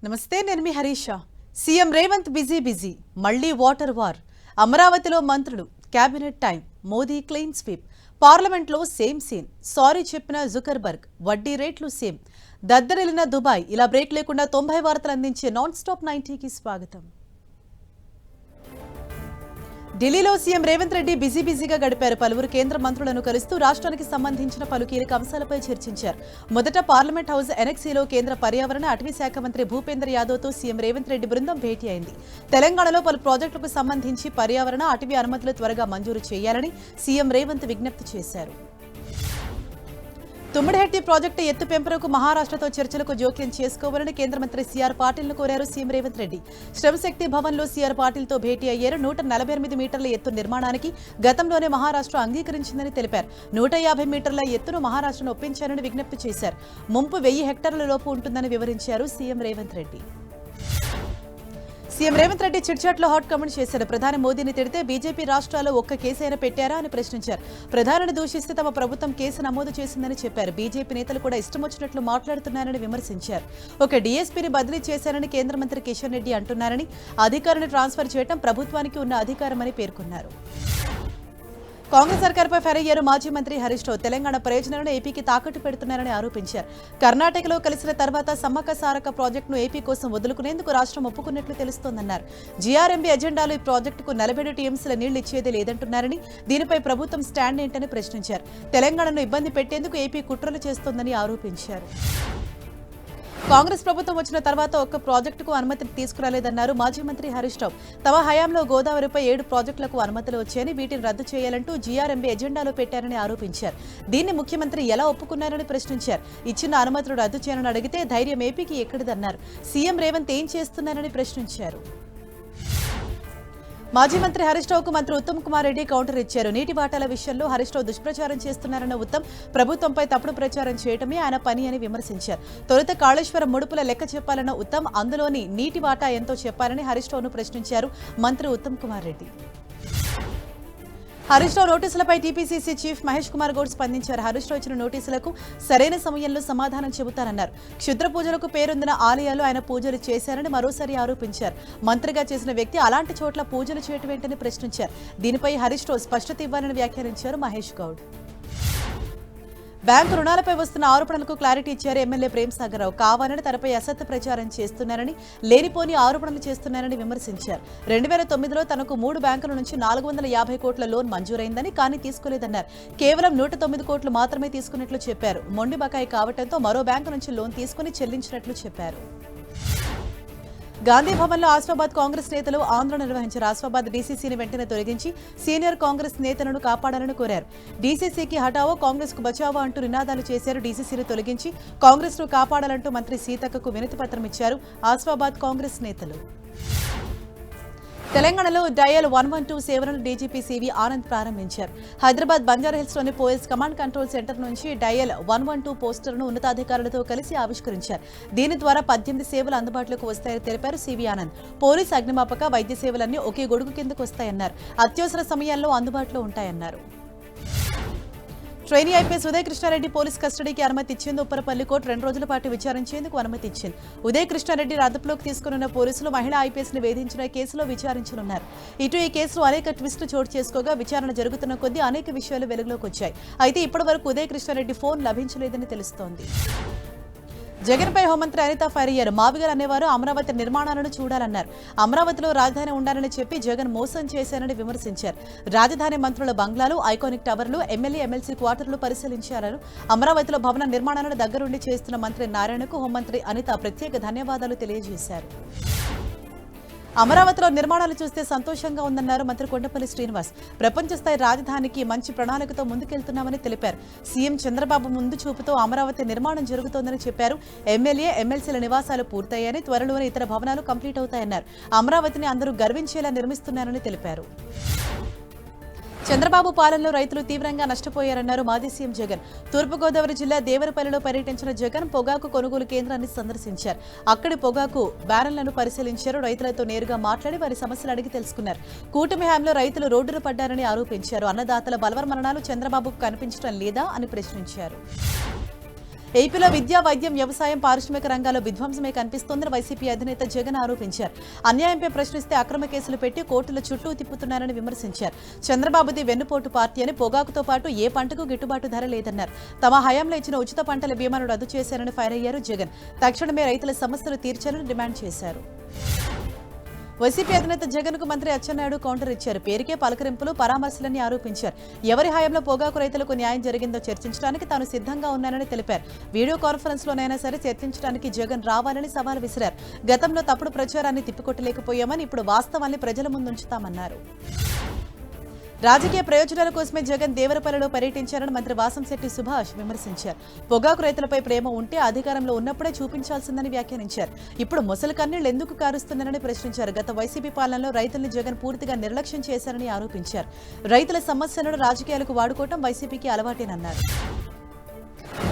నమస్తే, నేను మీ Harisha. CM Revanth busy మళ్లీ వాటర్ వార్. అమరావతిలో మంత్రులు, cabinet time, Modi clean sweep. పార్లమెంట్లో సేమ్ సీన్. సారీ చెప్పిన జుకర్బర్గ్, వడ్డీ రేట్లు సేమ్. దద్దరిల్లిన దుబాయ్. ఇలా బ్రేక్ లేకుండా 90 వార్తలు అందించే నాన్ స్టాప్ 90కి స్వాగతం. ఢిల్లీలో సీఎం రేవంత్ రెడ్డి బిజీగా గడిపారు. పలువురు కేంద్ర మంత్రులను కలుస్తూ రాష్ట్రానికి సంబంధించిన పలు కీలక అంశాలపై చర్చించారు. మొదట పార్లమెంట్ హౌస్ ఎనెక్సీలో కేంద్ర పర్యావరణ అటవీ శాఖ మంత్రి భూపేంద్ర యాదవ్తో సీఎం రేవంత్ రెడ్డి బృందం భేటీ అయింది. తెలంగాణలో పలు ప్రాజెక్టులకు సంబంధించి పర్యావరణ అటవీ అనుమతులు త్వరగా మంజూరు చేయాలని సీఎం రేవంత్ విజ్ఞప్తి చేశారు. తుమ్మిడిహెట్టి ప్రాజెక్టు ఎత్తు పెంపునకు మహారాష్ట్రతో చర్చలకు జోక్యం చేసుకోవాలని కేంద్ర మంత్రి సీఆర్ పాటిల్ను కోరారు సీఎం రేవంత్ రెడ్డి. శ్రమశక్తి భవన్లో సీఆర్ పాటిల్తో భేటీ అయ్యారు. 148 మీటర్ల ఎత్తు నిర్మాణానికి గతంలోనే మహారాష్ట్ర అంగీకరించిందని తెలిపారు. 150 మీటర్ల ఎత్తును మహారాష్ట్రను ఒప్పించారని విజ్ఞప్తి చేశారు. ముంపు 1000 హెక్టార్ల లోపు ఉంటుందని వివరించారు సీఎం రేవంత్ రెడ్డి. సీఎం రేవంత్ రెడ్డి చిట్చాట్లో హాట్ కామెంట్ చేశారు. ప్రధాని మోదీని తిడితే బీజేపీ రాష్ట్రాల్లో ఒక్క కేసైనా పెట్టారా అని ప్రశ్నించారు. ప్రధానిని దూషిస్తే తమ ప్రభుత్వం కేసు నమోదు చేసిందని చెప్పారు. బీజేపీ నేతలు కూడా ఇష్టం వచ్చినట్లు మాట్లాడుతున్నారని విమర్శించారు. ఒక డీఎస్పీని బదిలీ చేశారని కేంద్ర మంత్రి కిషన్ రెడ్డి అంటున్నారని, అధికారిని ట్రాన్స్ఫర్ చేయడం ప్రభుత్వానికి ఉన్న అధికారమని పేర్కొన్నారు. కాంగ్రెస్ సర్కార్పై ఫైర్ అయ్యారు మాజీ మంత్రి హరీష్ రావు. తెలంగాణ ప్రయోజనాలను ఏపీకి తాకట్టు పెడుతున్నారని ఆరోపించారు. కర్ణాటకలో కలిసిన తర్వాత సమ్మక్క సారక్క ప్రాజెక్టును ఏపీ కోసం వదులుకునేందుకు రాష్ట్రం ఒప్పుకున్నట్లు తెలుస్తోందన్నారు. జీఆర్ఎంబీ ఎజెండాలో ఈ ప్రాజెక్టుకు 47 టీఎంసీల నీళ్లు ఇచ్చేదే లేదంటున్నారని, దీనిపై ప్రభుత్వం స్టాండ్ ఏంటని ప్రశ్నించారు. తెలంగాణను ఇబ్బంది పెట్టేందుకు ఏపీ కుట్రలు చేస్తోందని ఆరోపించారు. కాంగ్రెస్ ప్రభుత్వం వచ్చిన తర్వాత ఒక్క ప్రాజెక్టుకు అనుమతి తీసుకురాలేదన్నారు మాజీ మంత్రి హరీష్ రావు. తమ హయాంలో గోదావరిపై 7 ప్రాజెక్టులకు అనుమతులు వచ్చాయని, వీటిని రద్దు చేయాలంటూ జీఆర్ఎంబీ ఎజెండాలో పెట్టారని ఆరోపించారు. దీన్ని ముఖ్యమంత్రి ఎలా ఒప్పుకున్నారని ప్రశ్నించారు. ఇచ్చిన అనుమతులు రద్దు చేయాలని అడిగితే ధైర్యం ఏపీకి ఎక్కడిదన్నారు. సీఎం రేవంత్ ఏం చేస్తున్నారని ప్రశ్నించారు. మాజీ మంత్రి హరీష్ రావుకు మంత్రి ఉత్తమ్ కుమార్ రెడ్డి కౌంటర్ ఇచ్చారు. నీటి వాటాల విషయంలో హరీష్ రావు దుష్ప్రచారం చేస్తున్నారన్న ఉత్తమ్, ప్రభుత్వంపై తప్పుడు ప్రచారం చేయడమే ఆయన పని అని విమర్శించారు. తొలుత కాళేశ్వరం ముడుపుల లెక్క చెప్పాలన్న ఉత్తమ్, అందులోని నీటి వాటా ఎంతో చెప్పాలని హరీష్ రావును ప్రశ్నించారు మంత్రి ఉత్తమ్ కుమార్ రెడ్డి. హరీష్ రావు నోటీసులపై టీపీసీసీ చీఫ్ మహేష్ కుమార్ గౌడ్ స్పందించారు. హరీష్ రావు ఇచ్చిన నోటీసులకు సరైన సమయంలో సమాధానం చెబుతారన్నారు. క్షుద్ర పూజలకు పేరొందిన ఆలయాలు ఆయన పూజలు చేశారని మరోసారి ఆరోపించారు. మంత్రిగా చేసిన వ్యక్తి అలాంటి చోట్ల పూజలు చేయటం ఏంటని ప్రశ్నించారు. దీనిపై హరీష్ రావు స్పష్టత ఇవ్వాలని వ్యాఖ్యానించారు మహేష్ గౌడ్. బ్యాంకు రుణాలపై వస్తున్న ఆరోపణలకు క్లారిటీ ఇచ్చారు ఎమ్మెల్యే ప్రేమ్ సాగర్ రావు. కావాలని తనపై అసత్య ప్రచారం చేస్తున్నారని, లేనిపోని ఆరోపణలు చేస్తున్నారని విమర్శించారు. 2009లో తనకు 3 బ్యాంకుల నుంచి 450 కోట్ల లోన్ మంజూరైందని, కానీ తీసుకోలేదన్నారు. కేవలం 109 కోట్లు మాత్రమే తీసుకున్నట్లు చెప్పారు. మొండి బకాయి కావడంతో మరో బ్యాంకు నుంచి లోన్ తీసుకుని చెల్లించినట్లు చెప్పారు. గాంధీ భవన్లో ఆసిఫాబాద్ కాంగ్రెస్ నేతలు ఆందోళన నిర్వహించారు. ఆసిఫాబాద్ డీసీసీని వెంటనే తొలగించి సీనియర్ కాంగ్రెస్ నేతలను కాపాడాలని కోరారు. డీసీసీకి హటావో, కాంగ్రెస్ కు బచావో అంటూ నినాదాలు చేశారు. డీసీసీని తొలగించి కాంగ్రెస్ ను కాపాడాలంటూ మంత్రి సీతక్కకు వినతి పత్రం ఇచ్చారు ఆసిఫాబాద్ కాంగ్రెస్ నేతలు. తెలంగాణలో డయల్ 112 సేవలను డీజీపీ సివి ఆనంద్ ప్రారంభించారు. హైదరాబాద్ బంజారాహిల్స్లోని పోలీస్ కమాండ్ కంట్రోల్ సెంటర్ నుంచి డయల్ 112 పోస్టర్ను ఉన్నతాధికారులతో కలిసి ఆవిష్కరించారు. దీని ద్వారా 18 సేవలు అందుబాటులోకి వస్తాయని తెలిపారు సివి ఆనంద్. పోలీస్, అగ్నిమాపక, వైద్య సేవలన్నీ ఒకే గొడుగు కిందకు వస్తాయన్నారు. అత్యవసర సమయాల్లో అందుబాటులో ఉంటాయన్నారు. Trainee IPS Uday Krishna Reddy police కస్టడీకి అనుమతి ఇచ్చింది. ఉప్పరపల్లి కోర్టు 2 రోజుల పాటు విచారించేందుకు అనుమతి ఇచ్చింది. ఉదయ్ కృష్ణారెడ్డి అదుపులోకి తీసుకున్న పోలీసులు మహిళా ఐపీఎస్ ని వేధించిన కేసులో విచారించనున్నారు. ఇటు ఈ కేసులో అనేక ట్విస్టులు చోటు చేసుకోగా విచారణ జరుగుతున్న కొద్దీ అనేక విషయాలు వెలుగులోకి వచ్చాయి. అయితే ఇప్పటి వరకు ఉదయ్ కృష్ణారెడ్డి ఫోన్ లభించలేదని తెలుస్తోంది. జగన్పై హోంమంత్రి అనిత ఫైర్ అయ్యారు. మావిగారు అనేవారు అమరావతి నిర్మాణాలను చూడాలన్నారు. అమరావతిలో రాజధాని ఉండాలని చెప్పి జగన్ మోసం చేశారని విమర్శించారు. రాజధాని మంత్రుల బంగ్లాలు, ఐకానిక్ టవర్లు, ఎమ్మెల్యే, ఎమ్మెల్సీ క్వార్టర్లు పరిశీలించారని, అమరావతిలో భవన నిర్మాణాలను దగ్గరుండి చేస్తున్న మంత్రి నారాయణకు హోంమంత్రి అనిత ప్రత్యేక ధన్యవాదాలు తెలియజేశారు. అమరావతిలో నిర్మాణాలు చూస్తే సంతోషంగా ఉందన్నారు మంత్రి కొండపల్లి శ్రీనివాస్. ప్రపంచ స్థాయి రాజధానికి మంచి ప్రణాళికతో ముందుకెళ్తున్నామని తెలిపారు. సీఎం చంద్రబాబు ముందు చూపుతో అమరావతి నిర్మాణం జరుగుతోందని చెప్పారు. ఎమ్మెల్యే, ఎమ్మెల్సీల నివాసాలు పూర్తయ్యాయని, త్వరలోనే ఇతర భవనాలు కంప్లీట్ అవుతాయన్నారు. అమరావతిని అందరూ గర్వించేలా నిర్మిస్తున్నారని తెలిపారు. చంద్రబాబు పాలనలో రైతులు తీవ్రంగా నష్టపోయారన్నారు మాజీ సీఎం జగన్. తూర్పుగోదావరి జిల్లా దేవరపల్లిలో పర్యటించిన జగన్ పొగాకు కొనుగోలు కేంద్రాన్ని సందర్శించారు. అక్కడి పొగాకు బ్యారన్లను పరిశీలించారు. రైతులతో నేరుగా మాట్లాడి వారి సమస్యలు అడిగి తెలుసుకున్నారు. కూటమి హయాంలో రైతులు రోడ్డున పడ్డారని ఆరోపించారు. అన్నదాతల బలవన్మరణాలు చంద్రబాబుకు కనిపించడం లేదా అని ప్రశ్నించారు. ఏపీలో విద్య, వైద్యం, వ్యవసాయం, పారిశ్రామిక రంగాల్లో విధ్వంసమే కనిపిస్తోందని వైసీపీ అధినేత జగన్ ఆరోపించారు. అన్యాయంపై ప్రశ్నిస్తే అక్రమ కేసులు పెట్టి కోర్టుల చుట్టూ తిప్పుతున్నారని విమర్శించారు. చంద్రబాబుది వెన్నుపోటు పార్టీ అని, పొగాకుతో పాటు ఏ పంటకు గిట్టుబాటు ధర లేదన్నారు. తమ హయాంలో ఇచ్చిన ఉచిత పంటల బీమాను రద్దు చేశారని ఫైర్ అయ్యారు జగన్. తక్షణమే రైతుల సమస్యలు తీర్చాలని డిమాండ్ చేశారు. వైసీపీ అధినేత జగన్ కు మంత్రి అచ్చెన్నాయుడు కౌంటర్ ఇచ్చారు. పేరుకే పలకరింపులు, పరామర్శలని ఆరోపించారు. ఎవరి హయాంలో పొగాకు రైతులకు న్యాయం జరిగిందో చర్చించడానికి తాను సిద్ధంగా ఉన్నానని తెలిపారు. వీడియో కాన్ఫరెన్స్ లోనైనా సరే చర్చించడానికి జగన్ రావాలని సవాల్ విసిరారు. గతంలో తప్పుడు ప్రచారాన్ని తిప్పికొట్టలేకపోయామని, ఇప్పుడు వాస్తవాన్ని ప్రజల ముందుంచుతామన్నారు. రాజకీయ ప్రయోజనాల కోసమే జగన్ దేవరపల్లిలో పర్యటించారని మంత్రి వాసంశెట్టి సుభాష్ విమర్శించారు. పొగాకు రైతులపై ప్రేమ ఉంటే అధికారంలో ఉన్నప్పుడే చూపించాల్సిందని వ్యాఖ్యానించారు. ఇప్పుడు ముసలి కన్నీళ్లు ఎందుకు కారుస్తున్నారని ప్రశ్నించారు. గత వైసీపీ పాలనలో రైతుల్ని జగన్ పూర్తిగా నిర్లక్ష్యం చేశారని ఆరోపించారు. రైతుల సమస్యలను రాజకీయాలకు వాడుకోవడం వైసీపీకి అలవాటేనన్నారు.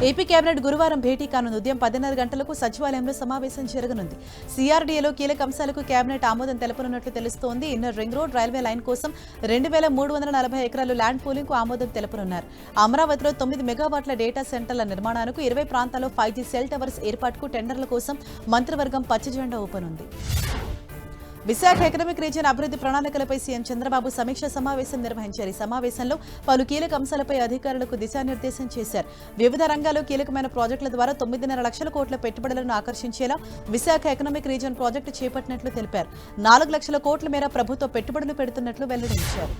ఏపీ కేబినెట్ గురువారం భేటీ కానుంది. ఉదయం 10:30 గంటలకు సచివాలయంలో సమావేశం జరగనుంది. సిఆర్డీఏలో కీలక అంశాలకు కేబినెట్ ఆమోదం తెలపనున్నట్లు తెలుస్తోంది. Inner ring road, railway line కోసం 2340 ఎకరాలు ల్యాండ్ పూలింగ్ కు ఆమోదం తెలపనున్నారు. అమరావతిలో 9 మెగావాట్ల డేటా సెంటర్ల నిర్మాణానికి 20 ప్రాంతాల్లో 5G సెల్ టవర్స్ ఏర్పాటుకు టెండర్ల కోసం మంత్రివర్గం పచ్చజెండా ఊపనుంది. విశాఖ ఎకనామిక్ రీజియన్ అభివృద్ధి ప్రణాళికలపై సీఎం చంద్రబాబు సమీక్ష సమావేశం నిర్వహించారు. ఈ సమావేశంలో పలు కీలక అంశాలపై అధికారులకు దిశానిర్దేశం చేశారు. వివిధ రంగాల్లో కీలకమైన ప్రాజెక్టుల ద్వారా 9.5 లక్షల కోట్ల పెట్టుబడులను ఆకర్షించేలా విశాఖ ఎకనామిక్ రీజియన్ ప్రాజెక్టు చేపట్టినట్లు తెలిపారు. 4 లక్షల కోట్ల మేర ప్రభుత్వ పెట్టుబడులు పెడుతున్నట్లు వెల్లడించారు.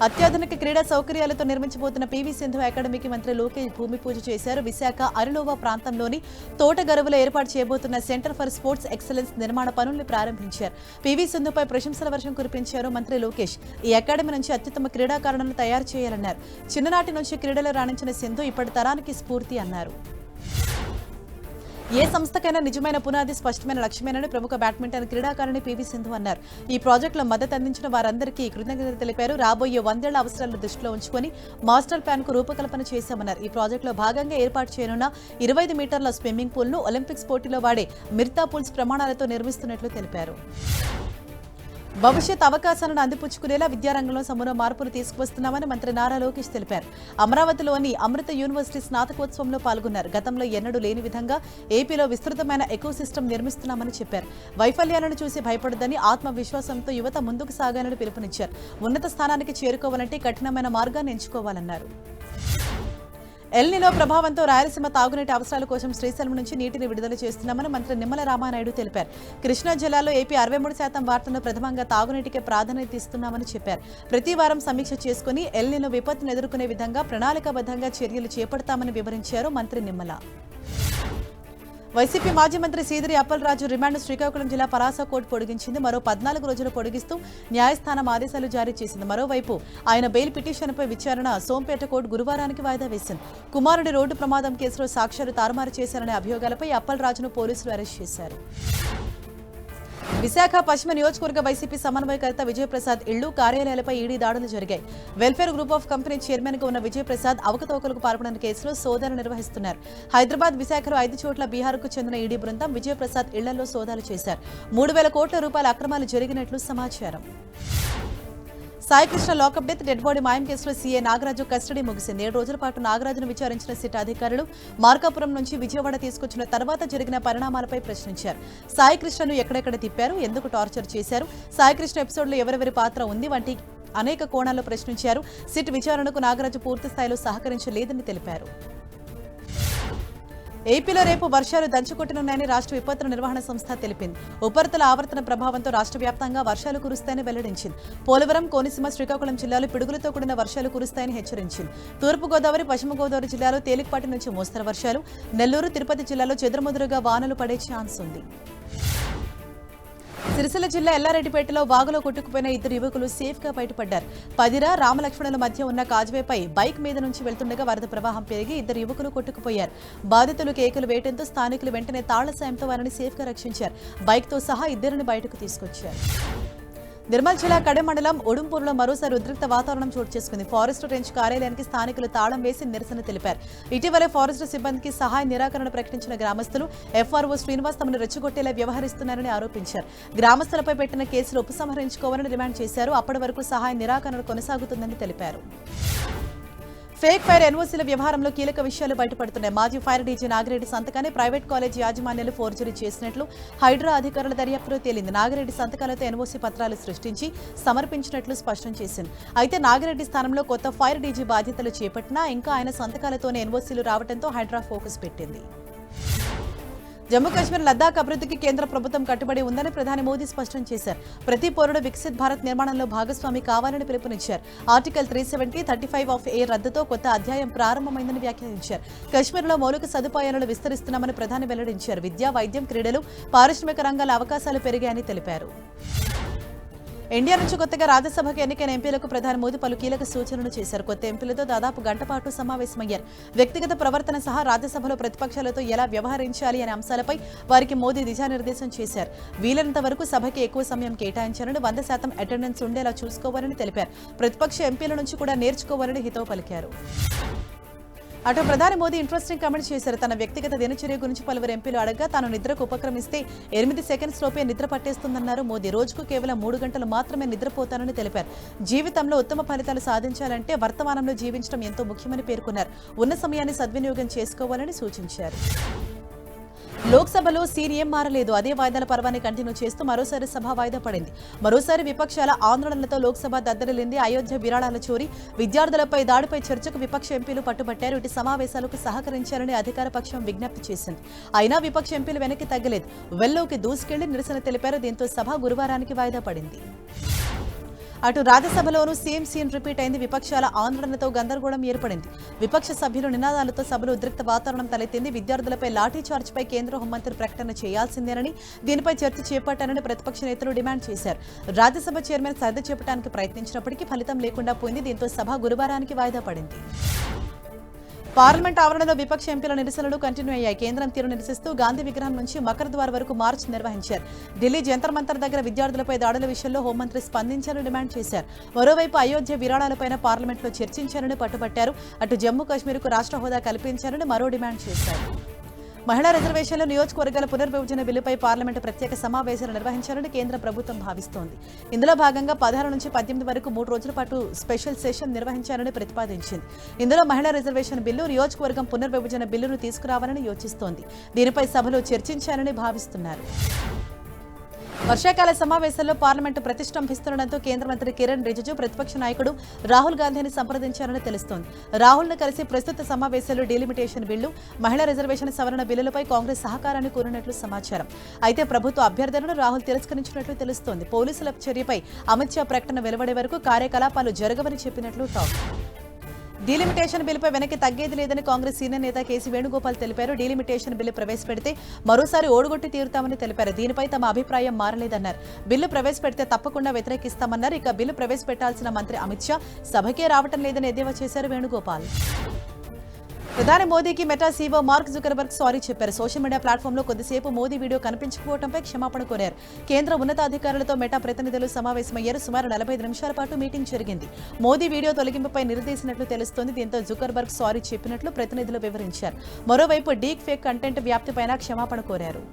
అత్యాధునిక క్రీడా సౌకర్యాలతో నిర్మించబోతున్న పీవీ సింధు అకాడమీకి మంత్రి లోకేష్ భూమి పూజ చేశారు. విశాఖ అరిలోవా ప్రాంతంలోని తోటగరువులో ఏర్పాటు చేయబోతున్న సెంటర్ ఫర్ స్పోర్ట్స్ ఎక్సలెన్స్ నిర్మాణ పనుల్ని ప్రారంభించారు. పీవీ సింధుపై ప్రశంసల వర్షం కురిపించారు మంత్రి లోకేష్. ఈ అకాడమీ నుంచి అత్యుత్తమ క్రీడాకారులను తయారు చేయాలన్నారు. చిన్ననాటి నుంచి క్రీడలో రాణించిన సింధు ఇప్పటి తరానికి స్ఫూర్తి అన్నారు. ఏ సంస్థకైనా నిజమైన పునాది స్పష్టమైన లక్ష్యమేనని ప్రముఖ బ్యాడ్మింటన్ క్రీడాకారిణి పీవీ సింధు అన్నారు. ఈ ప్రాజెక్టులో మద్దతు అందించిన వారందరికీ కృతజ్ఞతలు తెలిపారు. రాబోయే 100 ఏళ్ల అవసరాలను దృష్టిలో ఉంచుకొని మాస్టర్ ప్లాన్ కు రూపకల్పన చేశామన్నారు. ఈ ప్రాజెక్టులో భాగంగా ఏర్పాటు చేయనున్న 25 మీటర్ల స్విమ్మింగ్ పూల్ ను ఒలింపిక్స్ పోటీలో వాడే మిర్తా పూల్స్ ప్రమాణాలతో నిర్మిస్తున్నట్లు తెలిపారు. భవిష్యత్ అవకాశాలను అందిపుచ్చుకునేలా విద్యారంగంలో సమూల మార్పులు తీసుకువస్తున్నామని మంత్రి నారా లోకేష్ తెలిపారు. అమరావతిలోని అమృత యూనివర్సిటీ స్నాతకోత్సవంలో పాల్గొన్నారు. గతంలో ఎన్నడూ లేని విధంగా ఏపీలో విస్తృతమైన ఎకోసిస్టమ్ నిర్మిస్తున్నామని చెప్పారు. వైఫల్యాలను చూసి భయపడదని, ఆత్మవిశ్వాసంతో యువత ముందుకు సాగాలని పిలుపునిచ్చారు. ఉన్నత స్థానానికి చేరుకోవాలంటే కఠినమైన మార్గాన్ని ఎంచుకోవాలన్నారు. ఎల్ నినో ప్రభావంతో రాయలసీమ తాగునీటి అవసరాల కోసం శ్రీశైలం నుంచి నీటిని విడుదల చేస్తున్నామని మంత్రి నిమ్మల రామానాయుడు తెలిపారు. కృష్ణా జిల్లాలో ఏపీ 63% వాటాను ప్రథమంగా తాగునీటికే ప్రాధాన్యత ఇస్తున్నామని చెప్పారు. ప్రతి వారం సమీక్ష చేసుకుని ఎల్ నినో విపత్తును ఎదుర్కొనే విధంగా ప్రణాళికాబద్ధంగా చర్యలు చేపడతామని వివరించారు మంత్రి నిమ్మల. వైసీపీ మాజీ మంత్రి సీదిరి అప్పలరాజు రిమాండ్ శ్రీకాకుళం జిల్లా పలాస కోర్టు పొడిగించింది. మరో 14 రోజులు పొడిగిస్తూ న్యాయస్థానం ఆదేశాలు జారీ చేసింది. మరోవైపు ఆయన బెయిల్ పిటిషన్పై విచారణ సోంపేట కోర్టు గురువారానికి వాయిదా వేసింది. కుమారుడి రోడ్డు ప్రమాదం కేసులో సాక్ష్యాలు తారుమారు చేశారనే అభియోగాలపై అప్పలరాజును పోలీసులు అరెస్ట్ చేశారు. విశాఖ పశ్చిమ నియోజకవర్గ వైసీపీ సమన్వయకర్త విజయప్రసాద్ ఇళ్లు, కార్యాలయాలపై ఈడీ దాడులు జరిగాయి. Welfare group of company chairman గా ఉన్న విజయప్రసాద్ అవకతవకలకు పాల్పడిన కేసులో సోదాలు నిర్వహిస్తున్నారు. హైదరాబాద్, విశాఖలో 5 చోట్ల బీహార్కు చెందిన ఈడీ బృందం విజయప్రసాద్ ఇళ్లలో సోదాలు చేశారు. 3,000 కోట్ల రూపాయల అక్రమాలు జరిగినట్లు సమాచారం. Saikrishna lockup death, dead body మాయం కేసులో సీఏ నాగరాజు కస్టడీ ముగిసింది. 7 రోజుల పాటు నాగరాజును విచారించిన సిట్ అధికారులు మార్కాపురం నుంచి విజయవాడ తీసుకొచ్చిన తర్వాత జరిగిన పరిణామాలపై ప్రశ్నించారు. సాయికృష్ణను ఎక్కడెక్కడ తిప్పారు, ఎందుకు టార్చర్ చేశారు, సాయికృష్ణ ఎపిసోడ్లో ఎవరెవరి పాత్ర ఉంది వంటి అనేక కోణాల్లో ప్రశ్నించారు. సిట్ విచారణకు నాగరాజు పూర్తి స్థాయిలో సహకరించలేదని తెలిపారు. ఏపీలో రేపు వర్షాలు దంచుకొట్టనున్నాయని రాష్ట్ర విపత్తుల నిర్వహణ సంస్థ తెలిపింది. ఉపరితల ఆవర్తన ప్రభావంతో రాష్ట్ర వ్యాప్తంగా వర్షాలు కురుస్తాయని వెల్లడించింది. పోలవరం, కోనసీమ, శ్రీకాకుళం జిల్లాలో పిడుగులతో కూడిన వర్షాలు కురుస్తాయని హెచ్చరించింది. తూర్పుగోదావరి, పశ్చిమ గోదావరి జిల్లాలో తేలికపాటి నుంచి మోస్తరు వర్షాలు, నెల్లూరు, తిరుపతి జిల్లాలో చెదురుమదురుగా వానలు పడే ఛాన్స్ ఉంది. సిరిసిల్ల జిల్లా ఎల్లారెడ్డిపేటలో వాగులో కొట్టుకుపోయిన 2 యువకులు సేఫ్ గా బయటపడ్డారు. పదిరా, రామలక్ష్మణుల మధ్య ఉన్న కాజ్వేపై బైక్ మీద నుంచి వెళ్తుండగా వరద ప్రవాహం పెరిగి 2 యువకులు కొట్టుకుపోయారు. బాధితులు కేకలు వేయడంతో స్థానికులు వెంటనే తాళ్ల సాయంతో వారిని సేఫ్ గా రక్షించారు. బైక్ తో సహా 2 బయటకు తీసుకొచ్చారు. నిర్మల్ జిల్లా కడెం మండలం ఉడుంపూర్లో మరోసారి ఉద్రిక్త వాతావరణం చోటు చేసుకుంది. ఫారెస్ట్ రేంజ్ కార్యాలయానికి స్థానికులు తాళం వేసి నిరసన తెలిపారు. ఇటీవలే ఫారెస్ట్ సిబ్బందికి సహాయ నిరాకరణ ప్రకటించిన గ్రామస్తులు ఎఫ్ఆర్ఓ శ్రీనివాస్ తమను రెచ్చగొట్టేలా వ్యవహరిస్తున్నారని ఆరోపించారు. గ్రామస్తులపై పెట్టిన కేసులు ఉపసంహరించుకోవాలని డిమాండ్ చేశారు. అప్పటి వరకు సహాయ నిరాకరణ కొనసాగుతుందని తెలిపారు. ఫేక్ ఫైర్ ఎన్ఓసీల వ్యవహారంలో కీలక విషయాలు బయటపడుతున్నాయి. మాజీ ఫైర్ డీజీ నాగిరెడ్డి సంతకాన్ని ప్రైవేట్ కాలేజ్ యాజమాన్యాలు ఫోర్జరీ చేసినట్లు హైడ్రా అధికారుల దర్యాప్తులో తేలింది. నాగిరెడ్డి సంతకాలతో ఎన్ఓసీ పత్రాలు సృష్టించి సమర్పించినట్లు స్పష్టం చేసింది. అయితే నాగిరెడ్డి స్థానంలో కొత్త ఫైర్ డీజీ బాధ్యతలు చేపట్టినా ఇంకా ఆయన సంతకాలతోనే ఎన్ఓసీలు రావడంతో హైడ్రా ఫోకస్ పెట్టింది. జమ్మూ కాశ్మీర్ లద్దాఖ్ అభివృద్ధికి కేంద్ర ప్రభుత్వం కట్టుబడి ఉందని ప్రధాని మోదీ స్పష్టం చేశారు. ప్రతి పౌరుడు వికసిత్ భారత్ నిర్మాణంలో భాగస్వామి కావాలని పిలుపునిచ్చారు. ఆర్టికల్ 370, 35 ఆఫ్ ఏ రద్దుతో కొత్త అధ్యాయం ప్రారంభమైందని వ్యాఖ్యానించారు. కశ్మీర్లో మౌలిక సదుపాయాలను విస్తరిస్తున్నామని ప్రధాని వెల్లడించారు. విద్య, వైద్యం, క్రీడలు, పారిశ్రామిక రంగాల అవకాశాలు పెరిగాయని తెలిపారు. ఇండియా నుంచి కొత్తగా రాజ్యసభకు ఎన్నికైన ఎంపీలకు ప్రధాని మోదీ పలు కీలక సూచనలు చేశారు. కొత్త ఎంపీలతో దాదాపు గంట పాటు సమావేశమయ్యారు. వ్యక్తిగత ప్రవర్తన సహా రాజ్యసభలో ప్రతిపక్షాలతో ఎలా వ్యవహరించాలి అనే అంశాలపై వారికి మోదీ దిశానిర్దేశం చేశారు. వీలైనంత వరకు సభకి ఎక్కువ సమయం కేటాయించాలని, 100% అటెండెన్స్ ఉండేలా చూసుకోవాలని తెలిపారు. ప్రతిపక్ష ఎంపీల నుంచి కూడా నేర్చుకోవాలని హితవు పలికారు. అటు ప్రధాని మోదీ ఇంట్రెస్టింగ్ కామెంట్ చేశారు. తన వ్యక్తిగత దినచర్య గురించి పలువురు ఎంపీలు అడగ్గా తాను నిద్రకు ఉపక్రమిస్తే 8 సెకండ్స్ లోపే నిద్ర పట్టేస్తుందన్నారు మోదీ. రోజుకు కేవలం 3 గంటలు మాత్రమే నిద్రపోతానని తెలిపారు. జీవితంలో ఉత్తమ ఫలితాలు సాధించాలంటే వర్తమానంలో జీవించడం ఎంతో ముఖ్యమని పేర్కొన్నారు. ఉన్న సమయాన్ని సద్వినియోగం చేసుకోవాలని సూచించారు. లోక్సభలో సీన్ ఏం మారలేదు. అదే వాయిదాల పర్వాన్ని కంటిన్యూ చేస్తూ మరోసారి సభ వాయిదా పడింది. మరోసారి విపక్షాల ఆందోళనలతో లోక్సభ దద్దరిల్లింది. అయోధ్య విరాళాల చోరీ, విద్యార్థులపై దాడిపై చర్చకు విపక్ష ఎంపీలు పట్టుబట్టారు. ఇటు సమావేశాలకు సహకరించాలని అధికార పక్షం విజ్ఞప్తి చేసింది. అయినా విపక్ష ఎంపీలు వెనక్కి తగ్గలేదు. వెల్లోకి దూసుకెళ్లి నిరసన తెలిపారు. దీంతో సభ గురువారానికి వాయిదా పడింది. అటు రాజ్యసభలోనూ సేమ్ సీన్ రిపీట్ అయింది. విపక్షాల ఆందోళనతో గందరగోళం ఏర్పడింది. విపక్ష సభ్యులు నినాదాలతో సభలో ఉద్రిక్త వాతావరణం తలెత్తింది. విద్యార్థులపై లాఠీ చార్జ్పై కేంద్ర హోంమంత్రి ప్రకటన చేయాల్సిందేనని, దీనిపై చర్చ చేపట్టానని ప్రతిపక్ష నేతలు డిమాండ్ చేశారు. రాజ్యసభ చైర్మన్ సర్ది చెప్పడానికి ప్రయత్నించినప్పటికీ ఫలితం లేకుండా పోయింది. దీంతో సభ గురువారానికి వాయిదా పడింది. పార్లమెంట్ ఆవరణలో విపక్ష ఎంపీల నిరసనలు కంటిన్యూ అయ్యాయి. కేంద్రం తీరు నిరసిస్తూ గాంధీ విగ్రహం నుంచి మకర్ ద్వార్ వరకు మార్చ్ నిర్వహించారు. ఢిల్లీ జంతర్ మంతర్ దగ్గర విద్యార్థులపై దాడుల విషయంలో హోంమంత్రి స్పందించాలని డిమాండ్ చేశారు. మరోవైపు అయోధ్య విరాళాలపైన పార్లమెంట్లో చర్చించాలని పట్టుబట్టారు. అటు జమ్మూ కాశ్మీర్కు రాష్ట్ర హోదా కల్పించాలని మరో డిమాండ్ చేశారు. మహిళా రిజర్వేషన్లు, నియోజకవర్గాల పునర్విభజన బిల్లుపై పార్లమెంటు ప్రత్యేక సమావేశాలు నిర్వహించాలని కేంద్ర ప్రభుత్వం భావిస్తోంది. ఇందులో భాగంగా 16 నుంచి 18 వరకు 3 రోజుల పాటు స్పెషల్ సెషన్ నిర్వహించాలని ప్రతిపాదించింది. ఇందులో మహిళా రిజర్వేషన్ బిల్లు, నియోజకవర్గం పునర్విభజన బిల్లును తీసుకురావాలని యోచిస్తోంది. దీనిపై సభలో చర్చించాలని భావిస్తున్నారు. వర్షాకాల సమావేశాల్లో పార్లమెంటు ప్రతిష్టంభిస్తుండటంతో కేంద్ర మంత్రి కిరణ్ రిజిజు ప్రతిపక్ష నాయకుడు రాహుల్ గాంధీని సంప్రదించారని తెలుస్తోంది. రాహుల్ను కలిసి ప్రస్తుత సమావేశాల్లో డీలిమిటేషన్ బిల్లు, మహిళా రిజర్వేషన్ సవరణ బిల్లులపై కాంగ్రెస్ సహకారాన్ని కోరినట్లు సమాచారం. అయితే ప్రభుత్వ అభ్యర్థనను రాహుల్ తిరస్కరించినట్లు తెలుస్తోంది. పోలీసుల చర్యపై అమిత్ షా ప్రకటన వెలువడే వరకు కార్యకలాపాలు జరగవని చెప్పినట్లు టాక్. డీలిమిటేషన్ బిల్లుపై వెనక్కి తగ్గేది లేదని కాంగ్రెస్ సీనియర్ నేత కేసీ వేణుగోపాల్ తెలిపారు. డీలిమిటేషన్ బిల్లు ప్రవేశపెడితే మరోసారి ఓడుగొట్టి తీరుతామని తెలిపారు. దీనిపై తమ అభిప్రాయం మారలేదన్నారు. బిల్లు ప్రవేశపెడితే తప్పకుండా వ్యతిరేకిస్తామన్నారు. ఇక బిల్లు ప్రవేశపెట్టాల్సిన మంత్రి అమిత్ షా సభకే రావటం లేదని ఎద్దేవా చేశారు వేణుగోపాల్. ప్రధాని మోదీకి meta CEO mark Zuckerberg sorry చెప్పారు. సోషల్ మీడియా ప్లాట్ఫామ్లో కొద్దిసేపు మోదీ వీడియో కనిపించకపోవడంపై క్షమాపణ కోరారు. కేంద్ర ఉన్నతాధికారులతో మెటా ప్రతినిధులు సమావేశమయ్యారు. సుమారు 45 నిమిషాల పాటు మీటింగ్ జరిగింది. మోదీ వీడియో తొలగింపుపై నిలదీసినట్లు తెలుస్తోంది. దీంతో జుకర్బర్గ్ సారీ చెప్పినట్లు ప్రతినిధులు వివరించారు. మరోవైపు డీప్ ఫేక్ కంటెంట్ వ్యాప్తిపైన క్షమాపణ కోరారు.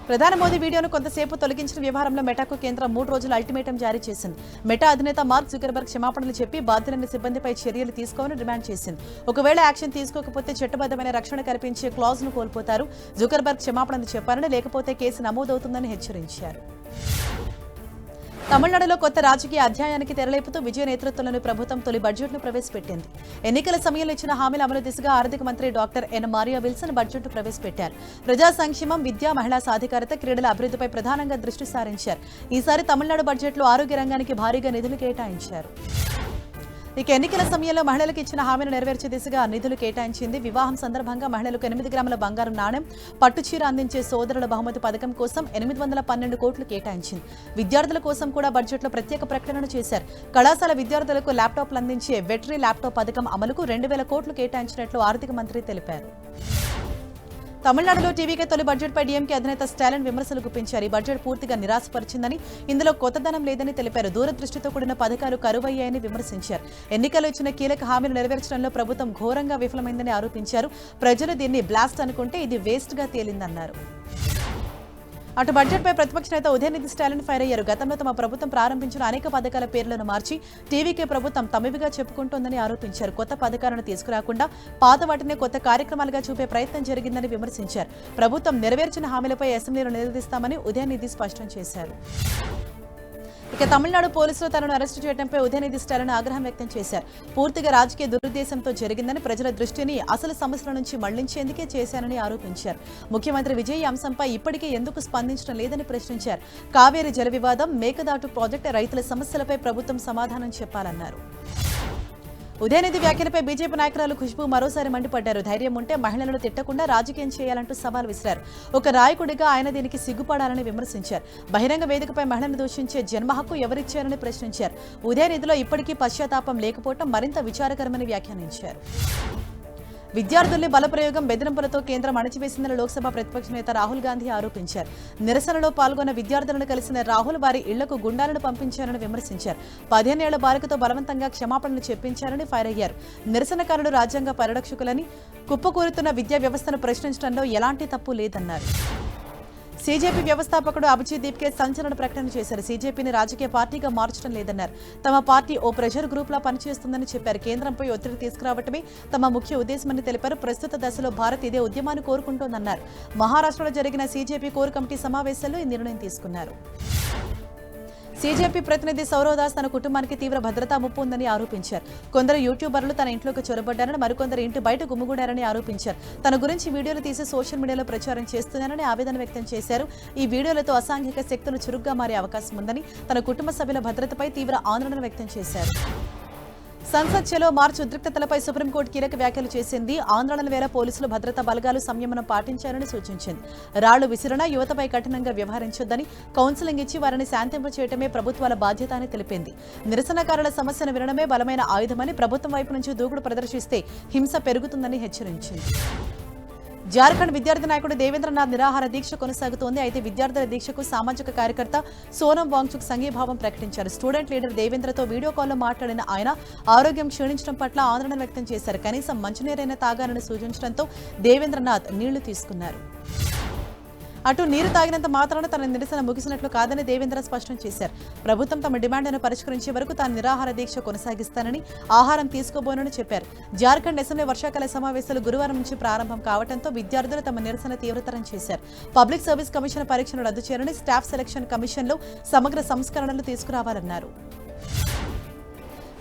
ప్రధాని మోదీ వీడియోను కొంతసేపు తొలగించిన వ్యవహారంలో మెటాకు కేంద్రం 3 రోజుల అల్టిమేటం జారీ చేసింది. మెటా అధినేత మార్క్ జుకర్బర్గ్ క్షమాపణలు చెప్పి బాధ్యులైన సిబ్బందిపై చర్యలు తీసుకోవాలని డిమాండ్ చేసింది. ఒకవేళ యాక్షన్ తీసుకోకపోతే చట్టబద్దమైన రక్షణ కల్పించే క్లాజ్ ను కోల్పోతారు. జుకర్బర్గ్ క్షమాపణలు చెప్పారని, లేకపోతే కేసు నమోదవుతుందని హెచ్చరించారు. తమిళనాడులో కొత్త రాజకీయ అధ్యాయానికి తెరలేపుతూ విజయ నేతృత్వంలోని ప్రభుత్వం తొలి బడ్జెట్ను ప్రవేశపెట్టింది. ఎన్నికల సమయంలో ఇచ్చిన హామీల అమలు దిశగా ఆర్థిక మంత్రి డాక్టర్ ఎన్ మారియా విల్సన్ బడ్జెట్ను ప్రవేశపెట్టారు. ప్రజా సంక్షేమం, విద్య, మహిళా సాధికారత, క్రీడల అభివృద్ధిపై ప్రధానంగా దృష్టి సారించారు. ఈసారి తమిళనాడు బడ్జెట్లో ఆరోగ్య రంగానికి భారీగా నిధులు కేటాయించారు. ఇక ఎన్నికల సమయంలో మహిళలకు ఇచ్చిన హామీని నెరవేర్చే దిశగా నిధులు కేటాయించింది. వివాహం సందర్భంగా మహిళలకు 8 గ్రాముల బంగారం నాణెం, పట్టుచీర అందించే సోదరుల బహుమతి పథకం కోసం 812 కోట్లు కేటాయించింది. విద్యార్థుల కోసం కూడా బడ్జెట్లో ప్రత్యేక ప్రకటనను చేశారు. కళాశాల విద్యార్థులకు ల్యాప్టాప్లు అందించే వెటరీ ల్యాప్టాప్ పథకం అమలుకు 2000 కోట్లు కేటాయించినట్లు ఆర్థిక మంత్రి తెలిపారు. తమిళనాడులో టీవీకే తొలి బడ్జెట్పై డీఎంకే అధినేత స్టాలిన్ విమర్శలు గుప్పించారు. ఈ బడ్జెట్ పూర్తిగా నిరాశపరిచిందని, ఇందులో కొత్తదనం లేదని తెలిపారు. దూరదృష్టితో కూడిన పథకాలు కరువయ్యాయని విమర్శించారు. ఎన్నికల్లో ఇచ్చిన కీలక హామీలు నెరవేర్చడంలో ప్రభుత్వం ఘోరంగా విఫలమైందని ఆరోపించారు. ప్రజలు దీన్ని బ్లాస్ట్ అనుకుంటే ఇది వేస్ట్ గా తేలిందన్నారు. అటు బడ్జెట్పై ప్రతిపక్ష నేత ఉదయనిధి స్టాలిన్ ఫైర్ అయ్యారు. గతంలో తమ ప్రభుత్వం ప్రారంభించిన అనేక పథకాల పేర్లను మార్చి టీవీకే ప్రభుత్వం తమవిగా చెప్పుకుంటోందని ఆరోపించారు. కొత్త పథకాలను తీసుకురాకుండా పాత వాటినే కొత్త కార్యక్రమాలుగా చూపే ప్రయత్నం జరిగిందని విమర్శించారు. ప్రభుత్వం నెరవేర్చిన హామీలపై అసెంబ్లీలో నిలదీస్తామని ఉదయనిధి స్పష్టం చేశారు. ఇక తమిళనాడు పోలీసులు తనను అరెస్టు చేయడంపై ఉదయనిధి స్టాలిన్ ఆగ్రహం వ్యక్తం చేశారు. పూర్తిగా రాజకీయ దురుద్దేశంతో జరిగిందని, ప్రజల దృష్టిని అసలు సమస్యల నుంచి మళ్లించేందుకే చేశానని ఆరోపించారు. ముఖ్యమంత్రి విజయ్ ఈ అంశంపై ఇప్పటికే ఎందుకు స్పందించడం లేదని ప్రశ్నించారు. కావేరీ జల వివాదం, మేకదాటు ప్రాజెక్టు, రైతుల సమస్యలపై ప్రభుత్వం సమాధానం చెప్పాలన్నారు. ఉదయనిధి వ్యాఖ్యలపై బీజేపీ నాయకురాలు ఖుష్బూ మరోసారి మండిపడ్డారు. ధైర్యం ఉంటే మహిళలను తిట్టకుండా రాజకీయం చేయాలంటూ సవాల్ విసిరారు. ఒక నాయకుడిగా ఆయన దీనికి సిగ్గుపడాలని విమర్శించారు. బహిరంగ వేదికపై మహిళను దూషించే జన్మ హక్కు ఎవరిచ్చారని ప్రశ్నించారు. ఉదయనిధిలో ఇప్పటికీ పశ్చాత్తాపం లేకపోవడం మరింత విచారకరమని వ్యాఖ్యానించారు. విద్యార్థుల్ని బలప్రయోగం, బెదిరింపులతో కేంద్రం అణచివేసిందని లోక్సభ ప్రతిపక్ష నేత రాహుల్ గాంధీ ఆరోపించారు. నిరసనలో పాల్గొన్న విద్యార్థులను కలిసిన రాహుల్ వారి ఇళ్లకు గుండాలను పంపించారని విమర్శించారు. 15 ఏళ్ల బాలికతో బలవంతంగా క్షమాపణలు చెప్పించారని ఫైర్ అయ్యారు. నిరసనకారులు రాజ్యాంగ పరిరక్షకులని, కుప్పకూరుతున్న విద్యా వ్యవస్థను ప్రశ్నించడంలో ఎలాంటి తప్పు లేదన్నారు. సీజేపీ వ్యవస్థాపకుడు అభిజిత్ దీప్కే సంచలన ప్రకటన చేశారు. సీజేపీని రాజకీయ పార్టీగా మార్చడం లేదన్నారు. తమ పార్టీ ఓ ప్రెషర్ గ్రూప్ లా పనిచేస్తుందని చెప్పారు. కేంద్రంపై ఒత్తిడి తీసుకురావటమే తమ ముఖ్య ఉద్దేశమని తెలిపారు. ప్రస్తుత దశలో భారత్ ఇదే ఉద్యమాన్ని కోరుకుంటోందన్నారు. మహారాష్ట్రలో జరిగిన సీజేపీ కోర్ కమిటీ సమావేశంలో ఈ నిర్ణయం తీసుకున్నారు. సీజేపీ ప్రతినిధి సౌరవ్ తన కుటుంబానికి తీవ్ర భద్రతా ముప్పు ఉందని ఆరోపించారు. కొందరు యూట్యూబర్లు తన ఇంట్లోకి చొరబడ్డారని, మరికొందరు ఇంటి బయట గుమ్ముగూడారని ఆరోపించారు. తన గురించి వీడియోలు తీసి సోషల్ మీడియాలో ప్రచారం చేస్తున్నారని ఆవేదన వ్యక్తం చేశారు. ఈ వీడియోలతో అసాంఘిక శక్తులు చురుగ్గా మారే అవకాశం ఉందని, తన కుటుంబ సభ్యుల భద్రతపై తీవ్ర ఆందోళన వ్యక్తం చేశారు. సంసద్ చలో మార్చ్ ఉద్రిక్తతలపై సుప్రీంకోర్టు కీలక వ్యాఖ్యలు చేసింది. ఆందోళన వేళ పోలీసులు భద్రతా బలగాలు సంయమనం పాటించారని సూచించింది. రాళ్లు విసిరణ, యువతపై కఠినంగా వ్యవహరించొద్దని, కౌన్సిలింగ్ ఇచ్చి వారిని శాంతింపచేయటమే ప్రభుత్వాల బాధ్యత అని తెలిపింది. నిరసనకారుల సమస్యను వినడమే బలమైన ఆయుధమని, ప్రభుత్వం వైపు నుంచి దూకుడు ప్రదర్శిస్తే హింస పెరుగుతుందని హెచ్చరించింది. జార్ఖండ్ విద్యార్థి నాయకుడు దేవేంద్రనాథ్ నిరాహార దీక్ష కొనసాగుతోంది. అయితే విద్యార్థుల దీక్షకు సామాజిక కార్యకర్త సోనం వాంగ్చుక్ సంఘీభావం ప్రకటించారు. స్టూడెంట్ లీడర్ దేవేంద్రతో వీడియో కాల్లో మాట్లాడిన ఆయన ఆరోగ్యం క్షీణించడం పట్ల ఆందోళన వ్యక్తం చేశారు. కనీసం మంచినీరైనా తాగాలని సూచించడంతో దేవేంద్రనాథ్ నీళ్లు తీసుకున్నారు. అటు నీరు తాగినంత మాత్రాన తన నిరసన ముగిసినట్లు కాదని దేవేంద్ర స్పష్టం చేశారు. ప్రభుత్వం తమ డిమాండ్ను పరిష్కరించే వరకు తాను నిరాహార దీక్ష కొనసాగిస్తానని, ఆహారం తీసుకోబోనని చెప్పారు. జార్ఖండ్ అసెంబ్లీ వర్షాకాల సమావేశాలు గురువారం నుంచి ప్రారంభం కావడంతో విద్యార్థులు తమ నిరసన తీవ్రతరం చేశారు. పబ్లిక్ సర్వీస్ కమిషన్ పరీక్షను రద్దు చేయాలని, స్టాఫ్ సెలక్షన్ కమిషన్లో సమగ్ర సంస్కరణలు తీసుకురావాలన్నారు.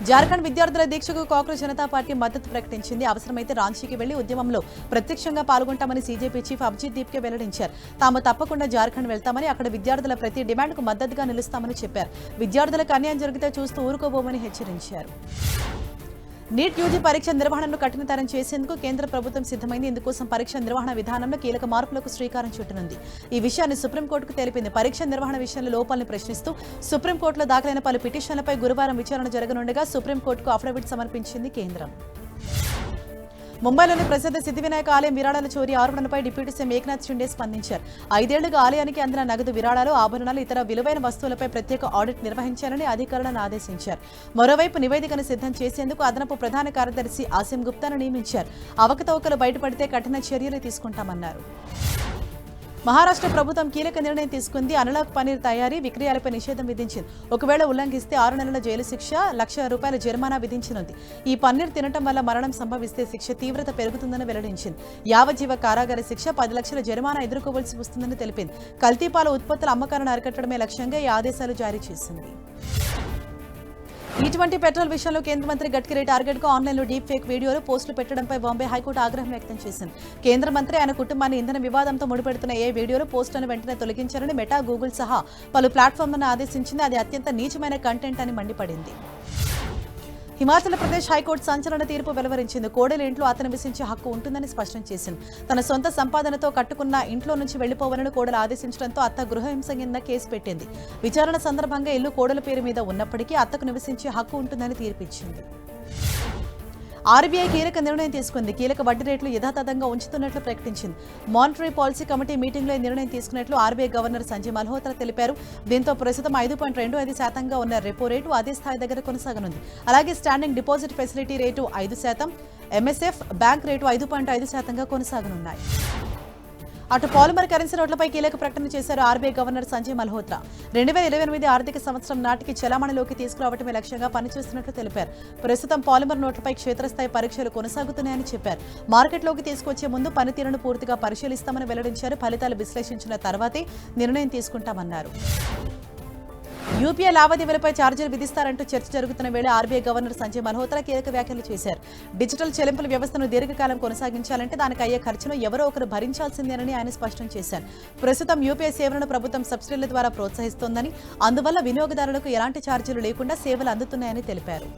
జార్ఖండ్ విద్యార్థుల దీక్షకు కాంగ్రెస్ జనతా పార్టీ మద్దతు ప్రకటించింది. అవసరమైతే రాంచీకి వెళ్లి ఉద్యమంలో ప్రత్యక్షంగా పాల్గొంటామని సీజేపీ చీఫ్ అభిజిత్ దీప్కే వెల్లడించారు. తాము తప్పకుండా జార్ఖండ్ వెళ్తామని, అక్కడ విద్యార్థుల ప్రతి డిమాండ్కు మద్దతుగా నిలుస్తామని చెప్పారు. విద్యార్థులకు అన్యాయం జరిగితే చూస్తూ ఊరుకోబోమని హెచ్చరించారు. నీట్ యూజీ పరీక్ష నిర్వహణను కఠినతరం చేసేందుకు కేంద్ర ప్రభుత్వం సిద్ధమైంది. ఇందుకోసం పరీక్ష నిర్వహణ విధానంలో కీలక మార్పులకు శ్రీకారం చుట్టనుంది. ఈ విషయాన్ని సుప్రీంకోర్టుకు తెలిపింది. పరీక్ష నిర్వహణ విషయంలో లోపాలను ప్రశ్నిస్తూ సుప్రీంకోర్టులో దాఖలైన పలు పిటిషన్లపై గురువారం విచారణ జరగనుండగా సుప్రీంకోర్టుకు అఫిడవిట్ సమర్పించింది కేంద్రం. ముంబైలోని ప్రసిద్ధ సిద్ధివినాయక ఆలయం విరాళాల చోరీ ఆరోపణలపై డిప్యూటీ సీఎం ఏక్నాథ్ షిండే స్పందించారు. 5 ఏళ్లుగా ఆలయానికి అందిన నగదు, విరాళాలు, ఆభరణాలు, ఇతర విలువైన వస్తువులపై ప్రత్యేక ఆడిట్ నిర్వహించాలని అధికారులను ఆదేశించారు. మరోవైపు నివేదికను సిద్ధం చేసేందుకు అదనపు ప్రధాన కార్యదర్శి ఆసిమ్ గుప్తాను నియమించారు. అవకతవకలు బయటపడితే కఠిన చర్యలు తీసుకుంటామన్నారు. మహారాష్ట్ర ప్రభుత్వం కీలక నిర్ణయం తీసుకుంది. అన్లాక్ పన్నీర్ తయారీ, విక్రయాలపై నిషేధం విధించింది. ఒకవేళ ఉల్లంఘిస్తే 6 నెలల జైలు శిక్ష, ₹1,00,000 జరిమానా విధించనుంది. ఈ పన్నీర్ తినటం వల్ల మరణం సంభవిస్తే శిక్ష తీవ్రత పెరుగుతుందని వెల్లడించింది. యావజ్జీవ కారాగార శిక్ష, 10 లక్షల జరిమానా ఎదుర్కోవాల్సి వస్తుందని తెలిపింది. కల్తీపాల ఉత్పత్తుల అమ్మకాలను అరికట్టడమే లక్ష్యంగా ఈ ఆదేశాలు జారీ చేసింది. E20 పెట్రోల్ విషయంలో కేంద్ర మంత్రి గడ్కరీ టార్గెట్ గా ఆన్లైన్లో డీప్ ఫేక్ వీడియోలు, పోస్టులు పెట్టడంపై బాంబే హైకోర్టు ఆగ్రహం వ్యక్తం చేసింది. కేంద్ర మంత్రి ఆయన కుటుంబాన్ని ఇంధన వివాదంతో ముడిపెడుతున్న ఏ వీడియోలు, పోస్టులను వెంటనే తొలగించారని మెటా, గూగుల్ సహా పలు ప్లాట్ఫామ్లను ఆదేశించింది. అది అత్యంత నీచమైన కంటెంట్ అని మండిపడింది. హిమాచల్ ప్రదేశ్ హైకోర్టు సంచలన తీర్పు వెలువరించింది. కోడలి ఇంట్లో అతను నివసించే హక్కు ఉంటుందని స్పష్టం చేసింది. తన సొంత సంపాదనతో కట్టుకున్న ఇంట్లో నుంచి వెళ్లిపోవాలని కోడలు ఆదేశించడంతో అత్త గృహహింస కింద కేసు పెట్టింది. విచారణ సందర్భంగా ఇల్లు కోడల పేరు మీద ఉన్నప్పటికీ అత్తకు నివసించే హక్కు ఉంటుందని తీర్పిచ్చింది. ఆర్బీఐ కీలక నిర్ణయం తీసుకుంది. కీలక వడ్డీ రేట్లు యథాతథంగా ఉంచుతున్నట్లు ప్రకటించింది. మానిటరీ పాలసీ కమిటీ మీటింగ్లో ఈ నిర్ణయం తీసుకున్నట్లు ఆర్బీఐ గవర్నర్ సంజయ్ మల్హోత్రా తెలిపారు. దీంతో ప్రస్తుతం 5.25% ఉన్న రెపో రేటు అదే స్థాయి దగ్గర కొనసాగనుంది. అలాగే standing deposit facility rate 5%, MSF bank rate 5.5%గా కొనసాగనున్నాయి. అటు పాలిమర్ కరెన్సీ నోట్లపై కీలక ప్రకటన చేశారు ఆర్బీఐ గవర్నర్ సంజయ్ మల్హోత్రా. 2028 ఆర్థిక సంవత్సరం నాటికి చలామణిలోకి తీసుకురావడమే లక్ష్యంగా పనిచేస్తున్నట్లు తెలిపారు. ప్రస్తుతం పాలిమర్ నోట్లపై క్షేత్రస్థాయి పరీక్షలు కొనసాగుతున్నాయని చెప్పారు. మార్కెట్లోకి తీసుకొచ్చే ముందు పనితీరును పూర్తిగా పరిశీలిస్తామని వెల్లడించారు. ఫలితాలు విశ్లేషించిన తర్వాతే నిర్ణయం తీసుకుంటామన్నారు. యూపీఐ లావాదేవీలపై ఛార్జీలు విధిస్తారంటూ చర్చ జరుగుతున్న వేళ ఆర్బీఐ గవర్నర్ సంజయ్ మల్హోత్రా కీలక వ్యాఖ్యలు చేశారు. డిజిటల్ చెల్లింపుల వ్యవస్థను దీర్ఘకాలం కొనసాగించాలంటే దానికి అయ్యే ఖర్చును ఎవరో ఒకరు భరించాల్సిందేనని ఆయన స్పష్టం చేశారు. ప్రస్తుతం యూపీఐ సేవలను ప్రభుత్వం సబ్సిడీల ద్వారా ప్రోత్సహిస్తోందని, అందువల్ల వినియోగదారులకు ఎలాంటి ఛార్జీలు లేకుండా సేవలు అందుతున్నాయని తెలిపారు.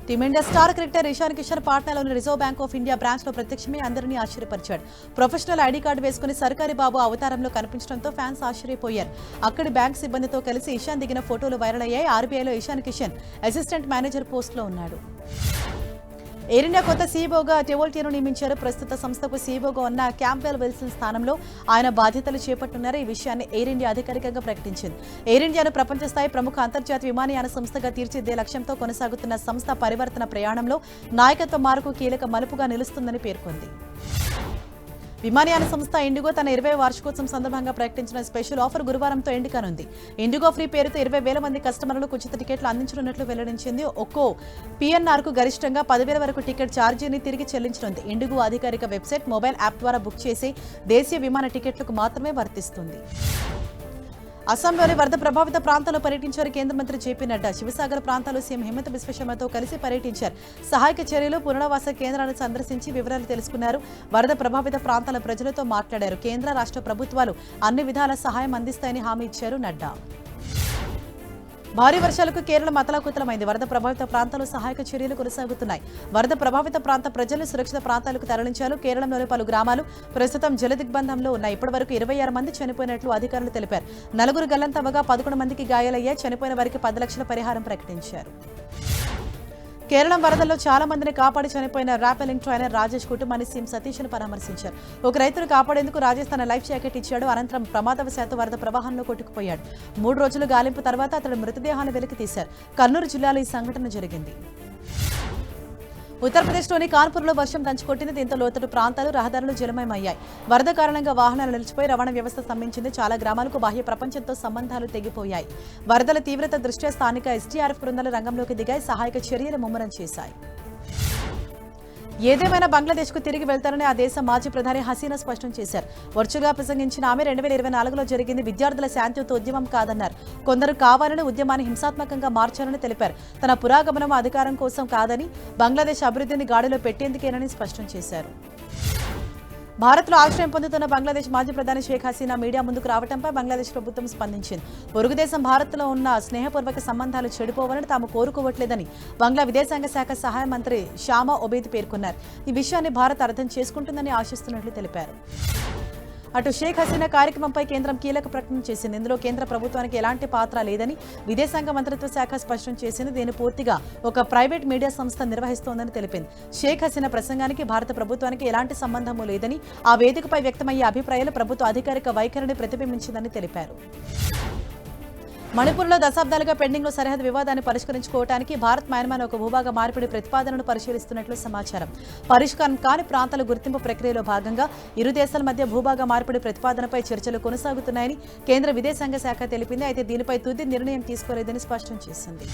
Team India star cricketer Ishan Kishan పాట్నాలోని reserve bank of India branch లో ప్రత్యక్షమే అందరినీ ఆశ్చర్యపరిచాడు. ప్రొఫెషనల్ ఐడీ కార్డు వేసుకుని సర్కారీ బాబు అవతారంలో కనిపించడంతో ఫ్యాన్స్ ఆశ్చర్యపోయారు. అక్కడి బ్యాంక్ సిబ్బందితో కలిసి ఇషాన్ దిగిన ఫోటోలు వైరల్ అయ్యాయి. ఆర్బీఐలో ఇషాన్ కిషన్ అసిస్టెంట్ మేనేజర్ పోస్టులో ఉన్నాడు. ఎయిర్ ఇండియా కొత్త సీఈఓగా టెవోల్టీను నియమించారు. ప్రస్తుత సంస్థకు సీఈఓగా ఉన్న క్యాంపెల్ విల్సన్ స్థానంలో ఆయన బాధ్యతలు చేపట్టున్నారు. ఈ విషయాన్ని ఎయిర్ ఇండియా అధికారికంగా ప్రకటించింది. ఎయిర్ ఇండియాను ప్రపంచ స్థాయి ప్రముఖ అంతర్జాతీయ విమానయాన సంస్థగా తీర్చిదిద్దే లక్ష్యంతో కొనసాగుతున్న సంస్థ పరివర్తన ప్రయాణంలో నాయకత్వ మార్పు కీలక మలుపుగా నిలుస్తుందని పేర్కొంది. విమానయాన సంస్థ ఇండిగో తన 20వ వార్షికోత్సవం సందర్భంగా ప్రకటించిన స్పెషల్ ఆఫర్ గురువారంతో ఎండ్ కానుంది. ఇండిగో ఫ్రీ పేరుతో 20,000 మంది కస్టమర్లకు ఉచిత టికెట్లు అందించనున్నట్లు వెల్లడించింది. ఒక్కో పీఎన్ఆర్కు గరిష్టంగా 10,000 వరకు టికెట్ ఛార్జీని తిరిగి చెల్లించనుంది. ఇండిగో అధికారిక వెబ్సైట్, మొబైల్ యాప్ ద్వారా బుక్ చేసే దేశీయ విమాన టికెట్లకు మాత్రమే వర్తిస్తుంది. అస్సాంలోని వరద ప్రభావిత ప్రాంతాల్లో పర్యటించారు కేంద్ర మంత్రి జేపీ నడ్డా. శివసాగర్ ప్రాంతాల్లో సీఎం హిమంత బిశ్వ శర్మతో కలిసి పర్యటించారు. సహాయక చర్యలు, పునరావాస కేంద్రాలను సందర్శించి వివరాలు తెలుసుకున్నారు. వరద ప్రభావిత ప్రాంతాల ప్రజలతో మాట్లాడారు. కేంద్ర, రాష్ట్ర ప్రభుత్వాలు అన్ని విధాల సహాయం అందిస్తాయని హామీ ఇచ్చారు నడ్డా. భారీ వర్షాలకు కేరళం అతలాకుతలమైంది. వరద ప్రభావిత ప్రాంతాల్లో సహాయక చర్యలు కొనసాగుతున్నాయి. వరద ప్రభావిత ప్రాంత ప్రజలు సురక్షిత ప్రాంతాలకు తరలించారు. కేరళంలోని పలు గ్రామాలు ప్రస్తుతం జలదిగ్బంధంలో ఉన్నాయి. ఇప్పటివరకు 26 మంది చనిపోయినట్లు అధికారులు తెలిపారు. 4 గల్లంతవగా 11 మందికి గాయాలయ్యాయి. చనిపోయిన వారికి 10 లక్షల పరిహారం ప్రకటించారు. కేరళం వరదల్లో చాలా మందిని కాపాడి చనిపోయిన ర్యాపెలింగ్ ట్రైనర్ రాజేష్ కుటుంబాన్ని సీఎం సతీష్ను పరామర్శించారు. ఒక రైతును కాపాడేందుకు రాజేష్ తన లైఫ్ జాకెట్ ఇచ్చాడు. అనంతరం ప్రమాదవశాత్తు వరద ప్రవాహంలో కొట్టుకుపోయాడు. 3 రోజులు గాలింపు తర్వాత అతడి మృతదేహాన్ని వెలికి తీశారు. కర్నూలు జిల్లాలో ఈ సంఘటన జరిగింది. ఉత్తరప్రదేశ్లోని కాన్పూర్లో వర్షం దంచుకొట్టింది. దీంతో లోతట్టు ప్రాంతాలు, రహదారులు జలమయమయ్యాయి. వరద కారణంగా వాహనాలు నిలిచిపోయి రవాణా వ్యవస్థ స్తంభించింది. చాలా గ్రామాలకు బాహ్య ప్రపంచంతో సంబంధాలు తెగిపోయాయి. వరదల తీవ్రత దృష్ట్యా స్థానిక ఎస్డీఆర్ఎఫ్ బృందాలు రంగంలోకి దిగాయి. సహాయక చర్యలు ముమ్మరం చేశాయి. ఏదేమైనా బంగ్లాదేశ్కు తిరిగి వెళ్తారని ఆ దేశ మాజీ ప్రధాని హసీనా స్పష్టం చేశారు. వర్చుగా ప్రసంగించిన ఆమె 2024లో జరిగింది విద్యార్థుల శాంతియుత ఉద్యమం కాదన్నారు. కొందరు కావాలని ఉద్యమాన్ని హింసాత్మకంగా మార్చారని తెలిపారు. తన పురాగమనం అధికారం కోసం కాదని, బంగ్లాదేశ్ అభివృద్ధిని గాడిలో పెట్టేందుకేనని స్పష్టం చేశారు. భారత్లో ఆశ్రయం పొందుతున్న బంగ్లాదేశ్ మాజీ ప్రధాని షేక్ హసీనా మీడియా ముందుకు రావడంపై బంగ్లాదేశ్ ప్రభుత్వం స్పందించింది. పొరుగుదేశం భారత్లో ఉన్న స్నేహపూర్వక సంబంధాలు చెడిపోవాలని తాము కోరుకోవట్లేదని బంగ్లా విదేశాంగ శాఖ సహాయ మంత్రి షామా ఒబేద్ పేర్కొన్నారు. ఈ విషయాన్ని భారత్ అర్థం చేసుకుంటుందని ఆశిస్తున్నట్లు తెలిపారు. అటు షేక్ హసీనా కార్యక్రమంపై కేంద్రం కీలక ప్రకటన చేసింది. ఇందులో కేంద్ర ప్రభుత్వానికి ఎలాంటి పాత్ర లేదని విదేశాంగ మంత్రిత్వ శాఖ స్పష్టం చేసింది. దీన్ని పూర్తిగా ఒక ప్రైవేట్ మీడియా సంస్థ నిర్వహిస్తోందని తెలిపింది. షేక్ హసీనా ప్రసంగానికి భారత ప్రభుత్వానికి ఎలాంటి సంబంధమూ లేదని, ఆ వేదికపై వ్యక్తమయ్యే అభిప్రాయాలు ప్రభుత్వ అధికారిక వైఖరిని ప్రతిబింబించిందని తెలిపారు. మణిపూర్లో దశాబ్దాలుగా పెండింగ్లో సరిహద్దు వివాదాన్ని పరిష్కరించుకోవడానికి భారత్, మయన్మార్ ఒక భూభాగ మార్పిడి ప్రతిపాదనను పరిశీలిస్తున్నట్లు సమాచారం. పరిష్కారం కాని ప్రాంతాల గుర్తింపు ప్రక్రియలో భాగంగా ఇరు దేశాల మధ్య భూభాగ మార్పిడి ప్రతిపాదనపై చర్చలు కొనసాగుతున్నాయని కేంద్ర విదేశాంగ శాఖ తెలిపింది. అయితే దీనిపై తుది నిర్ణయం తీసుకోలేదని స్పష్టం చేసింది.